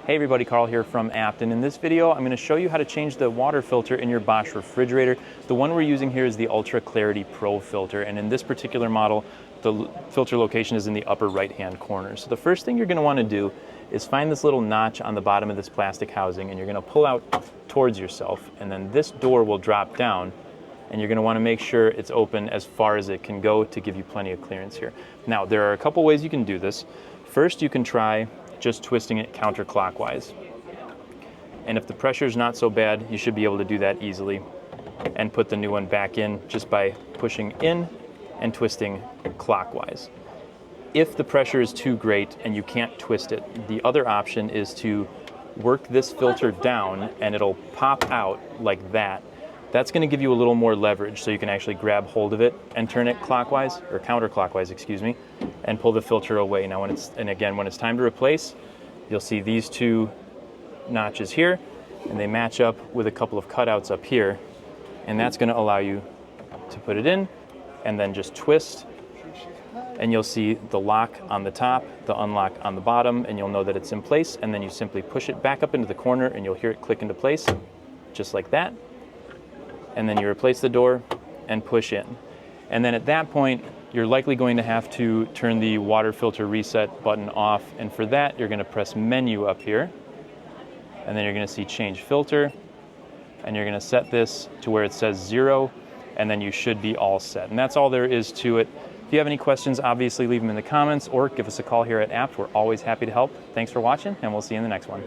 Hey everybody, Carl here from Apt, and in this video I'm going to show you how to change the water filter in your Bosch refrigerator. The one we're using here is the Ultra Clarity Pro filter, and in this particular model the filter location is in the upper right hand corner. So the first thing you're going to want to do is find this little notch on the bottom of this plastic housing, and you're going to pull out towards yourself, and then this door will drop down, and you're going to want to make sure it's open as far as it can go to give you plenty of clearance here. Now there are a couple ways you can do this. First, you can try just twisting it counterclockwise. And if the pressure is not so bad, you should be able to do that easily and put the new one back in just by pushing in and twisting clockwise. If the pressure is too great and you can't twist it, the other option is to work this filter down and it'll pop out like that. That's going to give you a little more leverage so you can actually grab hold of it and turn it clockwise, or counterclockwise, excuse me, and pull the filter away. Now when it's time to replace, you'll see these two notches here, and they match up with a couple of cutouts up here, and that's going to allow you to put it in and then just twist, and you'll see the lock on the top, the unlock on the bottom, and you'll know that it's in place, and then you simply push it back up into the corner and you'll hear it click into place just like that. And then you replace the door and push in. And then at that point, you're likely going to have to turn the water filter reset button off. And for that, you're going to press menu up here. And then you're going to see change filter. And you're going to set this to where it says 0. And then you should be all set. And that's all there is to it. If you have any questions, obviously leave them in the comments or give us a call here at Apt. We're always happy to help. Thanks for watching, and we'll see you in the next one.